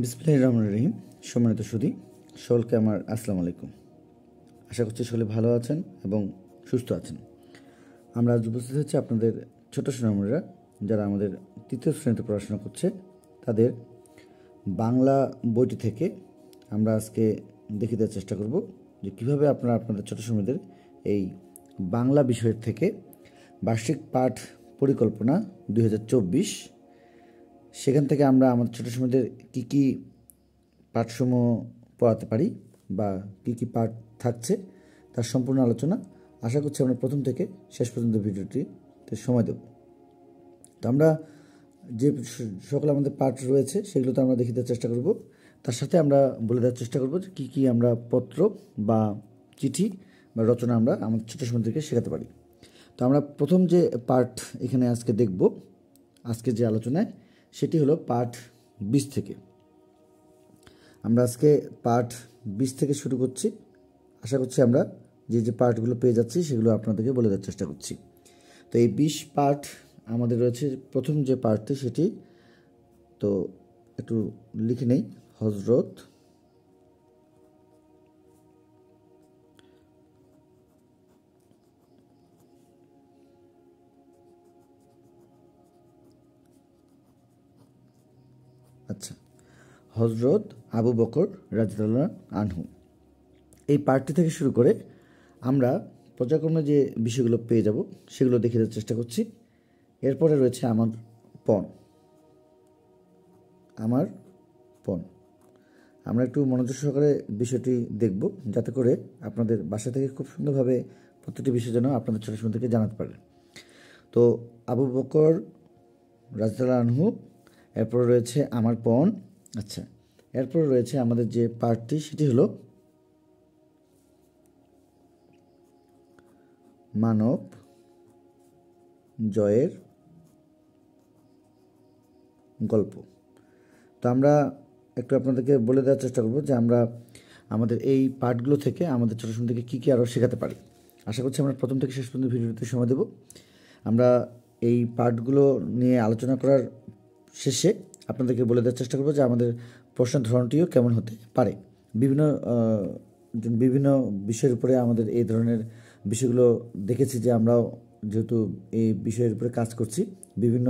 বিসমিল্লাহির রহমানির রহিম। সম্মানিত সুধী সকলকে আমার আসসালামু আলাইকুম। আশা করছি সকলে ভালো আছেন এবং সুস্থ আছেন। আমরা আজ উপস্থিত হচ্ছি আপনাদের ছোট সোনামণিরা যারা আমাদের তৃতীয় শ্রেণীতে পড়াশোনা করছে তাদের বাংলা বইটি থেকে আমরা আজকে দেখিয়ে দেওয়ার চেষ্টা করব যে কীভাবে আপনারা আপনাদের ছোট সোনামণিদের এই বাংলা বিষয়ের থেকে বার্ষিক পাঠ পরিকল্পনা 2024 সেখান থেকে আমরা আমাদের ছোটো সময়দের কী কী পাঠসমূহ পড়াতে পারি বা কী কী পাঠ থাকছে তার সম্পূর্ণ আলোচনা আশা করছি আমরা প্রথম থেকে শেষ পর্যন্ত ভিডিওটিতে সময় দেব। তো আমরা যে সকল আমাদের পাঠ রয়েছে সেগুলো তো আমরা দেখিয়ে দেওয়ার চেষ্টা করব, তার সাথে আমরা বলে দেওয়ার চেষ্টা করব যে কী কী আমরা পত্র বা চিঠি বা রচনা আমরা আমাদের ছোটো সময়দেরকে শেখাতে পারি। তো আমরা প্রথম যে পাঠ এখানে আজকে দেখব, আজকে যে আলোচনায় সেটি হলো পাঠ 20 থেকে। আমরা আজকে পাঠ 20 থেকে শুরু করছি। আশা করছি আমরা যে যে পাঠগুলো পেয়ে যাচ্ছি সেগুলো আপনাদেরকে বলে দেওয়ার চেষ্টা করছি। তো এই 20 পাঠ আমাদের রয়েছে। প্রথম যে পাঠটি সেটি তো একটু লিখে নেই, হযরত হযরত আবু বকর রাদিয়াল্লাহু আনহু। এই পাঠটি থেকে শুরু করে আমরা পর্যায়ক্রমে যে বিষয়গুলো পেয়ে যাব সেগুলো দেখে দেওয়ার চেষ্টা করছি। এরপরে রয়েছে আমার পণ। আমরা একটু মনোযোগ সহকারে বিষয়টি দেখব যাতে করে আপনাদের বাসা থেকে খুব সুন্দরভাবে প্রত্যেকটি বিষয় যেন আপনাদের ছোটো সময় থেকে জানাতে পারেন। তো আবু বকর রাদিয়াল্লাহু আনহু, এরপরে রয়েছে আমার পণ। এরপরে রয়েছে আমাদের যে পাঠটি সেটি হলো মানব জয়ের গল্প। তো আমরা একটু আপনাদেরকে বলে দেওয়ার চেষ্টা করব যে আমরা আমাদের এই পাঠগুলো থেকে আমাদের ছোটো সময় থেকে কী কী আরও শেখাতে পারি। আশা করছি আমরা প্রথম থেকে শেষ পর্যন্ত ভিডিওতে সময় দেব। আমরা এই পাঠগুলো নিয়ে আলোচনা করার শেষে আপনাদেরকে বলে দেওয়ার চেষ্টা করব যে আমাদের প্রশ্নের ধরনটিও কেমন হতে পারে। বিভিন্ন বিষয়ের উপরে আমাদের এই ধরনের বিষয়গুলো দেখেছি যে আমরাও যেহেতু এই বিষয়ের উপরে কাজ করছি, বিভিন্ন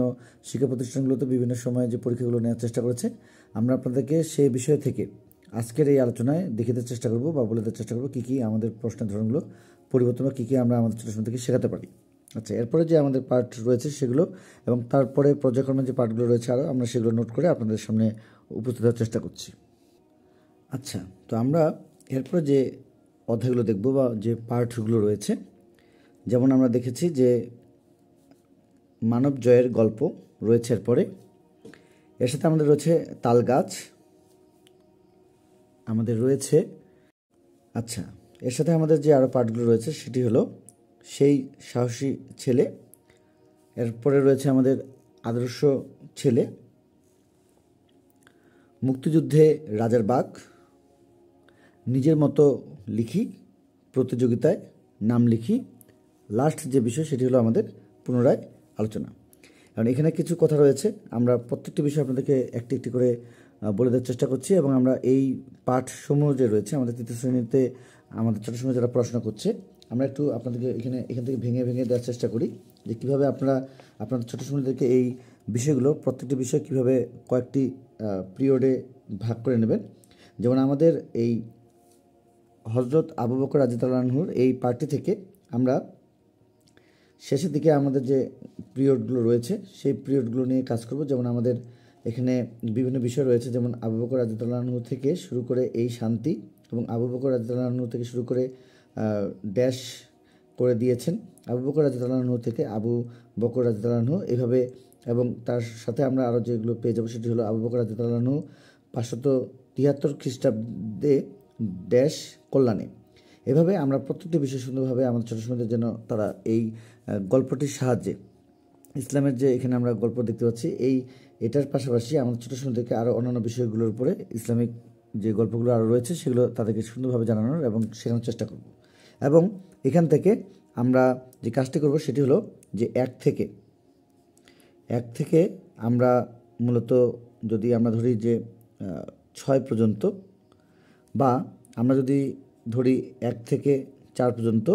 শিক্ষা প্রতিষ্ঠানগুলোতে বিভিন্ন সময়ে যে পরীক্ষাগুলো নেওয়ার চেষ্টা করেছে, আমরা আপনাদেরকে সেই বিষয় থেকে আজকের এই আলোচনায় দেখিয়ে দেওয়ার চেষ্টা করব বা বলে দেওয়ার চেষ্টা করব কী কী আমাদের প্রশ্নের ধরনগুলো পরিবর্তন বা কী কী আমরা আমাদের ছোটো সময় থেকে শেখাতে পারি। এরপরে যে আমাদের পাঠ রয়েছে সেগুলো এবং তারপরে পর্যায়ক্রমে যে পাঠগুলো রয়েছে আরও আমরা সেগুলো নোট করে আপনাদের সামনে উপস্থিত হওয়ার চেষ্টা করছি। তো আমরা এরপরে যে অধ্যায়গুলো দেখব বা যে পাঠগুলো রয়েছে, যেমন আমরা দেখেছি যে মানব জয়ের গল্প রয়েছে। এরপরে এর সাথে আমাদের রয়েছে তাল গাছ, আমাদের রয়েছে এর সাথে আমাদের যে আরও পাঠগুলো রয়েছে সেটি হলো সেই সাহসী ছেলে। এরপরে রয়েছে আমাদের আদর্শ ছেলে, মুক্তিযুদ্ধে রাজার বাগ, নিজের মতো লিখি, প্রতিযোগিতায় নাম লিখি। লাস্ট যে বিষয় সেটি হলো আমাদের পুনরায় আলোচনা। কারণ এখানে কিছু কথা রয়েছে, আমরা প্রত্যেকটি বিষয় আপনাদেরকে একটি একটি করে বলে দেওয়ার চেষ্টা করছি এবং আমরা এই পাঠসমূহ যে রয়েছে আমাদের তৃতীয় শ্রেণীতে আমাদের ছোটো সময় যারা পড়াশোনা করছে, আমরা একটু আপনাদেরকে এখান থেকে ভেঙে দেওয়ার চেষ্টা করি যে কীভাবে আপনারা আপনাদের ছোটো সময়দেরকে এই বিষয়গুলো প্রত্যেকটি বিষয় কীভাবে কয়েকটি পিরিয়ডে ভাগ করে নেবেন। যেমন আমাদের এই হযরত আবু বকর রাদিয়াল্লাহু আনহুর এই পাঠটি থেকে আমরা শেষের দিকে আমাদের যে পিরিয়ডগুলো রয়েছে সেই পিরিয়ডগুলো নিয়ে কাজ করব। যেমন আমাদের এখানে বিভিন্ন বিষয় রয়েছে, যেমন আবু বকর রাদিয়াল্লাহু আনহু থেকে শুরু করে এই শান্তি এবং আবু বকর রাদিয়াল্লাহু আনহু থেকে শুরু করে ড্যাশ করে দিয়েছেন আবু বকর রাদিয়াল্লাহু আনহু থেকে আবু বকর রাদিয়াল্লাহু আনহু এভাবে, এবং তার সাথে আমরা আরও যেগুলো পেয়ে যাবো সেটি হলো আবু বকর রাদিয়াল্লাহু আনহু 573 খ্রিস্টাব্দে ড্যাশ কল্যাণে। এভাবে আমরা প্রত্যেকটি বিষয় সুন্দরভাবে আমাদের ছোটো সময়দের জন্য তারা এই গল্পটির সাহায্যে ইসলামের যে এখানে আমরা গল্প দেখতে পাচ্ছি এটার পাশাপাশি আমাদের ছোটো সময়দেরকে আরও অন্যান্য বিষয়গুলোর উপরে ইসলামিক যে গল্পগুলো আরও রয়েছে সেগুলো তাদেরকে সুন্দরভাবে জানানোর এবং শেখানোর চেষ্টা করব। এবং এখান থেকে আমরা যে কাজটি করব সেটি হলো যে এক থেকে আমরা মূলত যদি আমরা ধরি যে 6 পর্যন্ত, বা আমরা যদি ধরি 1 থেকে 4 পর্যন্ত,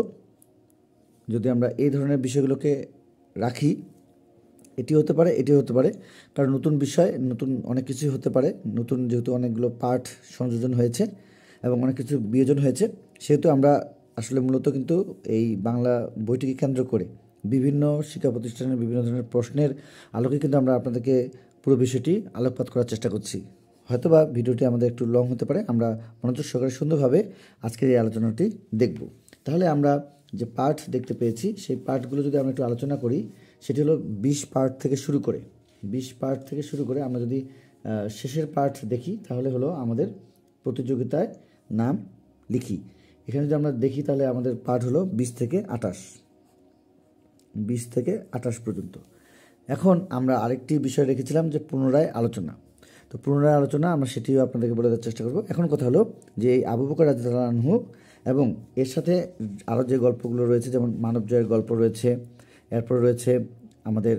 যদি আমরা এই ধরনের বিষয়গুলোকে রাখি, এটি হতে পারে, এটি হতে পারে, কারণ নতুন বিষয়, নতুন অনেক কিছুই হতে পারে। নতুন যেহেতু অনেকগুলো পাঠ সংযোজন হয়েছে এবং অনেক কিছু বিয়োজন হয়েছে, সেহেতু আমরা আসলে মূলত কিন্তু এই বাংলা বইটিকে কেন্দ্র করে বিভিন্ন শিক্ষা প্রতিষ্ঠানের বিভিন্ন ধরনের প্রশ্নের আলোকে কিন্তু আমরা আপনাদেরকে পুরো বিষয়টি আলোকপাত করার চেষ্টা করছি। হয়তোবা ভিডিওটি আমাদের একটু লং হতে পারে, আমরা মনোযোগ সহকারে সুন্দরভাবে আজকের এই আলোচনাটি দেখব। তাহলে আমরা যে পাঠ দেখতে পেয়েছি, সেই পাঠগুলো যদি আমরা একটু আলোচনা করি, সেটি হলো 20 পার্ট থেকে শুরু করে, 20 পার্ট থেকে শুরু করে আমরা যদি শেষের পার্ট দেখি, তাহলে হলো আমাদের প্রতিযোগিতায় নাম লিখি। এখানে যদি আমরা দেখি, তাহলে আমাদের পার্ট হলো 20 থেকে 28, 20 থেকে 28 পর্যন্ত। এখন আমরা আরেকটি বিষয় রেখেছিলাম যে পুনরায় আলোচনা। তো পুনরায় আলোচনা আমরা সেটিও আপনাদেরকে বলে দেওয়ার চেষ্টা করব। এখন কথা হলো যে এই আবু বকর রাদিয়াল্লাহু আনহু এবং এর সাথে আরও যে গল্পগুলো রয়েছে, যেমন মানবজয়ের গল্প রয়েছে, এরপর রয়েছে আমাদের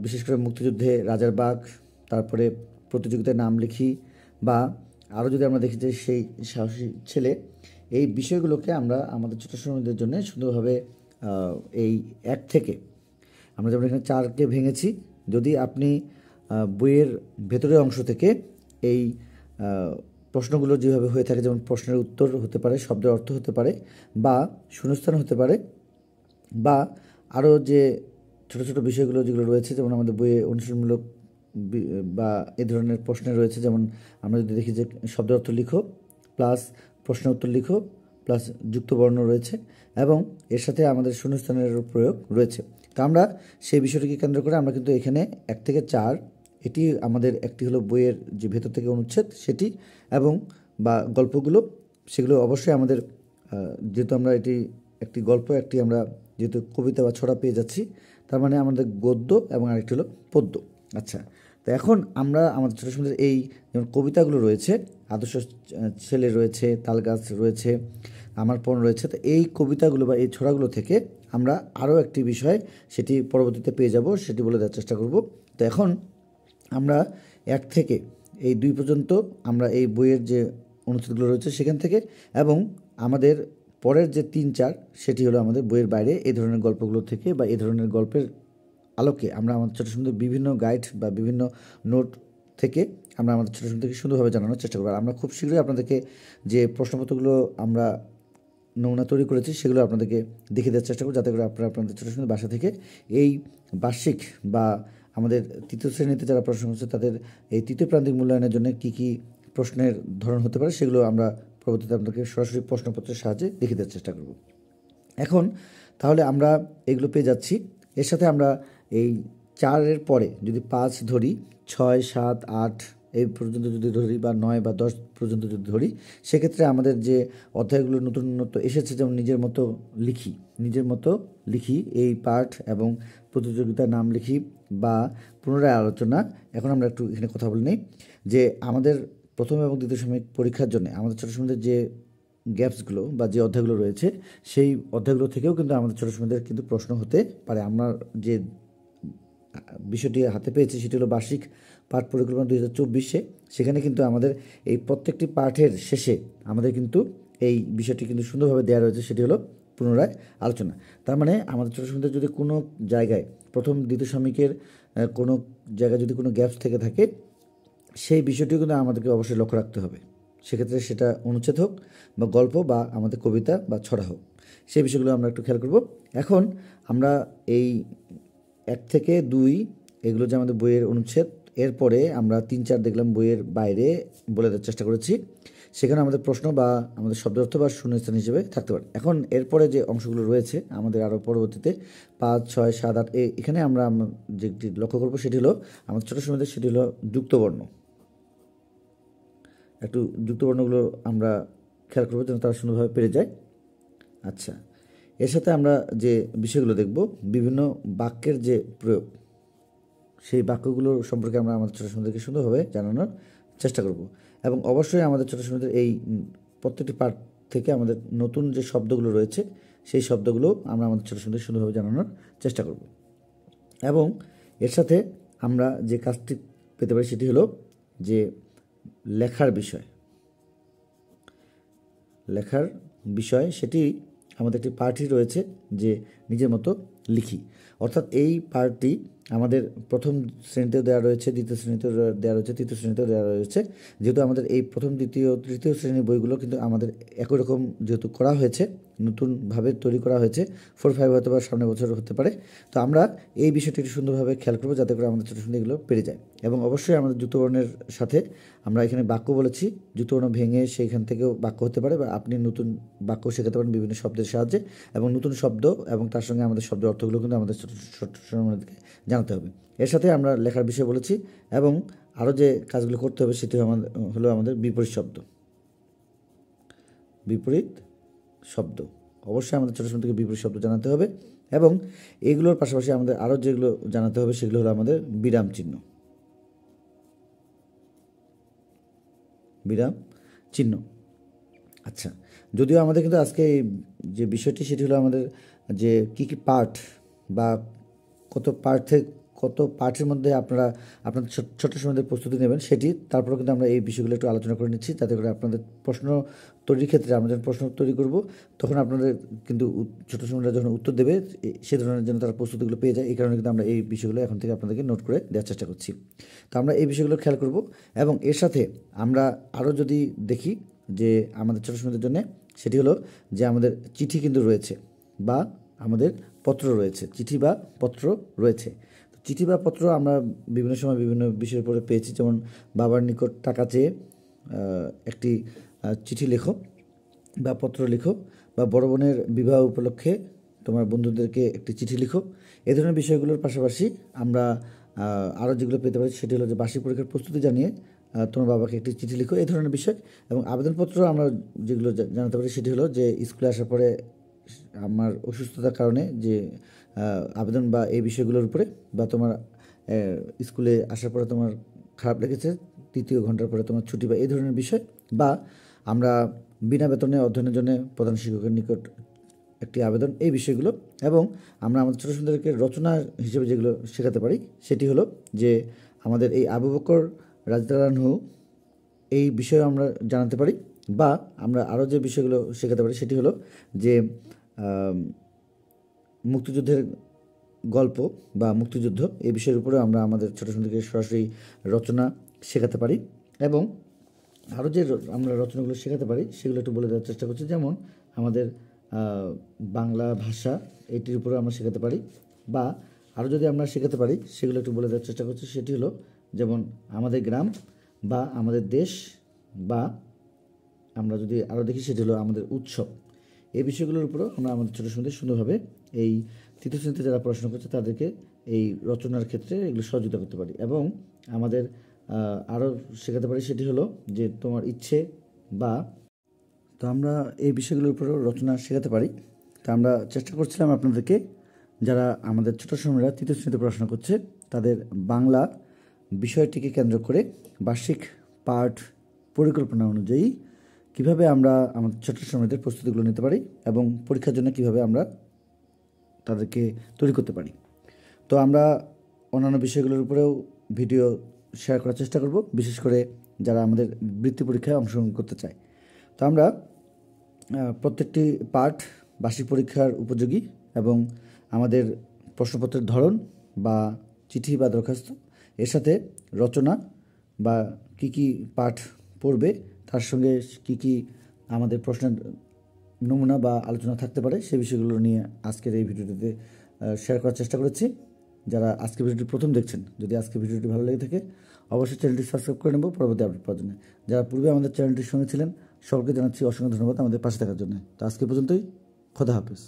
বিশেষ করে মুক্তিযুদ্ধে রাজার বাগ, তারপরে প্রতিযোগিতায় নাম লিখি, বা আরও যদি আমরা দেখি যে সেই সাহসী ছেলে, এই বিষয়গুলোকে আমরা আমাদের ছোটো শ্রমিকদের জন্য সুন্দরভাবে এই 1 থেকে আমরা যেমন এখানে 4কে ভেঙেছি, যদি আপনি বইয়ের ভেতরের অংশ থেকে এই প্রশ্নগুলো যেভাবে হয়ে থাকে, যেমন প্রশ্নের উত্তর হতে পারে, শব্দের অর্থ হতে পারে, বা শূন্যস্থান হতে পারে, বা আরও যে ছোটো ছোটো বিষয়গুলো যেগুলো রয়েছে, যেমন আমাদের বইয়ে অনুশীলনমূলক বা এ ধরনের প্রশ্ন রয়েছে, যেমন আমরা যদি দেখি যে শব্দের অর্থ লিখো প্লাস প্রশ্ন উত্তর লিখো প্লাস যুক্তবর্ণ রয়েছে, এবং এর সাথে আমাদের শূন্যস্থানের প্রয়োগ রয়েছে। তো আমরা সেই বিষয়টিকে কেন্দ্র করে আমরা কিন্তু এখানে 1 থেকে 4, এটি আমাদের একটি হলো বইয়ের যে ভেতর থেকে অনুচ্ছেদ সেটি, এবং বা গল্পগুলো, সেগুলো অবশ্যই আমাদের, যেহেতু আমরা এটি একটি গল্প, একটি আমরা যেহেতু কবিতা বা ছড়া পেয়ে যাচ্ছি, তার মানে আমাদের গদ্য এবং আরেকটি হলো পদ্য। আচ্ছা, তো এখন আমরা আমাদের ছোটো সময় এই যেমন কবিতাগুলো রয়েছে, আদর্শ ছেলে রয়েছে, তালগাছ রয়েছে, আমার পণ রয়েছে, তো এই কবিতাগুলো বা এই ছড়াগুলো থেকে আমরা আরও একটি বিষয় সেটি পরবর্তীতে পেয়ে যাব, সেটি বলে দেওয়ার চেষ্টা করব। তো এখন আমরা 1 থেকে এই 2 পর্যন্ত আমরা এই বইয়ের যে অনুচ্ছেদগুলো রয়েছে সেখান থেকে, এবং আমাদের পরের যে 3-4 সেটি হলো আমাদের বইয়ের বাইরে এই ধরনের গল্পগুলো থেকে, বা এই ধরনের গল্পের আলোকে আমরা আমাদের ছোটো সুন্দর বিভিন্ন গাইড বা বিভিন্ন নোট থেকে আমরা আমাদের ছোটো সুন্দরকে সুন্দরভাবে জানানোর চেষ্টা করবো। আর আমরা খুব শীঘ্রই আপনাদেরকে যে প্রশ্নপত্রগুলো আমরা নমুনা তৈরি করেছি সেগুলো আপনাদেরকে দেখিয়ে দেওয়ার চেষ্টা করব, যাতে করে আপনারা আপনাদের ছোটো সুন্দর বাসা থেকে এই বার্ষিক বা আমাদের 3য় শ্রেণীতে যারা প্রশ্ন করছে তাদের এই 3য় প্রান্তিক মূল্যায়নের জন্য কী কী প্রশ্নের ধরন হতে পারে, সেগুলো আমরা পরবর্তীতে আপনাদেরকে সরাসরি প্রশ্নপত্রের সাহায্যে দেখিয়ে দেওয়ার চেষ্টা করব। এখন তাহলে আমরা এগুলো পেয়ে যাচ্ছি। এর সাথে আমরা এই 4-এর পরে যদি 5 ধরি, 6, 7, 8 এই পর্যন্ত যদি ধরি, বা 9 বা 10 পর্যন্ত যদি ধরি, সেক্ষেত্রে আমাদের যে অধ্যায়গুলো নতুন নতুন এসেছে, যেমন নিজের মতো লিখি, নিজের মতো লিখি এই পাঠ, এবং প্রতিযোগিতার নাম লিখি, বা পুনরায় আলোচনা। এখন আমরা একটু এখানে কথা বলে নিই যে আমাদের প্রথম এবং দ্বিতীয় সাময়িক পরীক্ষার জন্য আমাদের ছোটো সময়দের যে গ্যাপসগুলো বা যে অধ্যায়গুলো রয়েছে, সেই অধ্যায়গুলো থেকেও কিন্তু আমাদের ছোটো সময়দের কিন্তু প্রশ্ন হতে পারে। আমরা যে বিষয়টি হাতে পেয়েছি সেটি হলো বার্ষিক পাঠ পরিকল্পনা 2024, সেখানে কিন্তু আমাদের এই প্রত্যেকটি পাঠের শেষে আমাদের কিন্তু এই বিষয়টি কিন্তু সুন্দরভাবে দেওয়া রয়েছে, সেটি হলো পুনরায় আলোচনা। তার মানে আমাদের ছোটো সময়দের যদি কোনো জায়গায় প্রথম দ্বিতীয় সাময়িকের কোনো জায়গায় যদি কোনো গ্যাপস থেকে থাকে, সেই বিষয়টিও কিন্তু আমাদেরকে অবশ্যই লক্ষ্য রাখতে হবে। সেক্ষেত্রে সেটা অনুচ্ছেদ হোক বা গল্প বা আমাদের কবিতা বা ছড়া হোক, সেই বিষয়গুলো আমরা একটু খেয়াল করব। এখন আমরা এই 1 থেকে 2 এগুলো যে আমাদের বইয়ের অনুচ্ছেদ, এরপরে আমরা 3-4 দেখলাম বইয়ের বাইরে বলে দেওয়ার চেষ্টা করেছি, সেখানে আমাদের প্রশ্ন বা আমাদের শব্দার্থ বা শূন্যস্থান হিসেবে থাকতে পারে। এখন এরপরে যে অংশগুলো রয়েছে আমাদের আরও পরবর্তীতে 5, 6, 7, 8 এখানে আমরা যেটি লক্ষ্য করবো সেটি হলো আমাদের ছোটো সময়দের, সেটি হলো যুক্তবর্ণ। একটু যুক্তবর্ণগুলো আমরা খেয়াল করবো যেন তারা সুন্দরভাবে পেরে যায়। আচ্ছা, এর সাথে আমরা যে বিষয়গুলো দেখব, বিভিন্ন বাক্যের যে প্রয়োগ, সেই বাক্যগুলো সম্পর্কে আমরা আমাদের ছোটো সময়দেরকে সুন্দরভাবে জানানোর চেষ্টা করব। এবং অবশ্যই আমাদের ছোটো সময়দের এই প্রত্যেকটি পাঠ থেকে আমাদের নতুন যে শব্দগুলো রয়েছে সেই শব্দগুলো আমরা আমাদের ছোটো সময়দের সুন্দরভাবে জানানোর চেষ্টা করব। এবং এর সাথে আমরা যে কাজটি পেতে পারি সেটি হলো যে লেখার বিষয় সেটি আমাদের একটি পার্টই রয়েছে যে নিজের মতো লিখি, অর্থাৎ এই পার্টটি আমাদের প্রথম শ্রেণীতেও দেওয়া রয়েছে, দ্বিতীয় শ্রেণীতেও দেওয়া রয়েছে, তৃতীয় শ্রেণীতেও দেওয়া রয়েছে। যেহেতু আমাদের এই প্রথম, দ্বিতীয়, তৃতীয় শ্রেণীর বইগুলো কিন্তু আমাদের একই রকম যেহেতু করা হয়েছে, নতুনভাবে তৈরি করা হয়েছে, 4-5 হয়তো বা সামনের বছর হতে পারে। তো আমরা এই বিষয়টি একটু সুন্দরভাবে খেয়াল করবো যাতে করে আমাদের ছোটো ছোটো এগুলো পেরে যায়। এবং অবশ্যই আমাদের যুক্তবর্ণের সাথে আমরা এখানে বাক্য বলেছি, যুক্তবর্ণ ভেঙে সেইখান থেকেও বাক্য হতে পারে, বা আপনি নতুন বাক্য শেখাতে পারেন বিভিন্ন শব্দের সাহায্যে, এবং নতুন শব্দ এবং তার সঙ্গে আমাদের শব্দের অর্থগুলো কিন্তু আমাদের ছোটো ছোটো জানাতে হবে। এর সাথে আমরা লেখার বিষয় বলেছি, এবং আরও যে কাজগুলো করতে হবে সেটি হলো আমাদের বিপরীত শব্দ। অবশ্যই আমাদের ছোটো সময় থেকে বিপরীত শব্দ জানাতে হবে, এবং এগুলোর পাশাপাশি আমাদের আরও যেগুলো জানাতে হবে সেগুলো হলো আমাদের বিরাম চিহ্ন। আচ্ছা, যদিও আমাদের কিন্তু আজকে যে বিষয়টি সেটি হলো আমাদের যে কী পার্ট বা কত পার্টের মধ্যে আপনারা আপনাদের ছোটো সময়দের প্রস্তুতি নেবেন সেটি, তারপরেও কিন্তু আমরা এই বিষয়গুলো একটু আলোচনা করে নিচ্ছি যাতে করে আপনাদের প্রশ্ন তৈরির ক্ষেত্রে আমরা যখন প্রশ্ন তৈরি করব তখন আপনাদের কিন্তু ছোটো সময়রা যখন উত্তর দেবে সে ধরনের যেন তারা প্রস্তুতিগুলো পেয়ে যায়। এই কারণে কিন্তু আমরা এই বিষয়গুলো এখন থেকে আপনাদেরকে নোট করে দেওয়ার চেষ্টা করছি। তো আমরা এই বিষয়গুলো খেয়াল করব, এবং এর সাথে আমরা আরও যদি দেখি যে আমাদের ছোটো সময়দের জন্য সেটি হলো যে আমাদের চিঠি কিন্তু রয়েছে, বা আমাদের পত্র রয়েছে, চিঠি বা পত্র রয়েছে। চিঠি বা পত্র আমরা বিভিন্ন সময় বিভিন্ন বিষয়ের উপরে পেয়েছি, যেমন বাবার নিকট টাকা চেয়ে একটি চিঠি লেখো বা পত্র লিখো, বা বড় বোনের বিবাহ উপলক্ষে তোমার বন্ধুদেরকে একটি চিঠি লিখো। এই ধরনের বিষয়গুলোর পাশাপাশি আমরা আরও যেগুলো পেতে পারি সেটি হলো যে বার্ষিক পরীক্ষার প্রস্তুতি জানিয়ে তোমার বাবাকে একটি চিঠি লিখো, এই ধরনের বিষয়। এবং আবেদনপত্র আমরা যেগুলো জানাতে পারি সেটি হলো যে স্কুলে আসার পরে আমার অসুস্থতার কারণে যে আবেদন বা এই বিষয়গুলোর উপরে, বা তোমার স্কুলে আসার পরে তোমার খারাপ লেগেছে, তৃতীয় ঘন্টার পরে তোমার ছুটি, বা এই ধরনের বিষয়। বা আমরা বিনা বেতনে অধ্যয়নের জন্য প্রধান শিক্ষকের নিকট একটি আবেদন, এই বিষয়গুলো। এবং আমরা আমাদের ছোটো ছোটোদেরকে রচনা হিসেবে যেগুলো শেখাতে পারি সেটি হলো যে আমাদের এই আবু বকর রাদিয়াল্লাহু আনহু এই বিষয়ে আমরা জানাতে পারি, বা আমরা আরও যে বিষয়গুলো শেখাতে পারি সেটি হলো যে মুক্তিযুদ্ধের গল্প বা মুক্তিযুদ্ধ এই বিষয়ের উপরে আমরা আমাদের ছোটো ছোটোদেরকে সরাসরি রচনা শেখাতে পারি। এবং আরও যে আমরা রচনাগুলো শেখাতে পারি সেগুলো একটু বলে দেওয়ার চেষ্টা করছি, যেমন আমাদের বাংলা ভাষা এটির উপরে আমরা শেখাতে পারি, বা আরও যদি আমরা শেখাতে পারি সেগুলো একটু বলে দেওয়ার চেষ্টা করছি। সেটি হলো যেমন আমাদের গ্রাম বা আমাদের দেশ, বা আমরা যদি আরও দেখি সেটি হলো আমাদের উৎসব। এই বিষয়গুলোর উপরও আমরা আমাদের ছোটো সময়দের সুন্দরভাবে এই তৃতীয় শ্রেণীতে যারা পড়াশোনা করছে তাদেরকে এই রচনার ক্ষেত্রে এগুলো সহযোগিতা করতে পারি। এবং আমাদের আরও শেখাতে পারি সেটি হলো যে তোমার ইচ্ছে, বা তো আমরা এই বিষয়গুলোর উপরেও রচনা শেখাতে পারি। তো আমরা চেষ্টা করছিলাম আপনাদেরকে, যারা আমাদের ছোটো সময়রা তৃতীয় শ্রেণীতে পড়াশোনা করছে তাদের বাংলা বিষয়টিকে কেন্দ্র করে বার্ষিক পাঠ পরিকল্পনা অনুযায়ী কীভাবে আমরা আমাদের ছোটো সময়দের প্রস্তুতিগুলো নিতে পারি, এবং পরীক্ষার জন্য কীভাবে আমরা তাদেরকে তৈরি করতে পারি। তো আমরা অন্যান্য বিষয়গুলোর উপরেও ভিডিও শেয়ার করার চেষ্টা করব, বিশেষ করে যারা আমাদের বৃত্তি পরীক্ষায় অংশগ্রহণ করতে চায়। তো আমরা প্রত্যেকটি পাঠ বার্ষিক পরীক্ষার উপযোগী, এবং আমাদের প্রশ্নপত্রের ধরন বা চিঠি বা দরখাস্ত, এর সাথে রচনা বা কী কী পাঠ পড়বে তার সঙ্গে কী কী আমাদের প্রশ্নের নমুনা বা আলোচনা থাকতে পারে সেই বিষয়গুলো নিয়ে আজকের এই ভিডিওটিতে শেয়ার করার চেষ্টা করেছি। যারা আজকে ভিডিওটি প্রথম দেখছেন, যদি আজকে ভিডিওটি ভালো লেগে থাকে অবশ্যই চ্যানেলটি সাবস্ক্রাইব করে নেব পরবর্তী আপডেট পাওয়ার জন্য। যারা পূর্বে আমাদের চ্যানেলটির সঙ্গে ছিলেন সকলকে জানাচ্ছি অসংখ্য ধন্যবাদ আমাদের পাশে থাকার জন্য। তো আজকে পর্যন্তই, খোদা হাফেজ।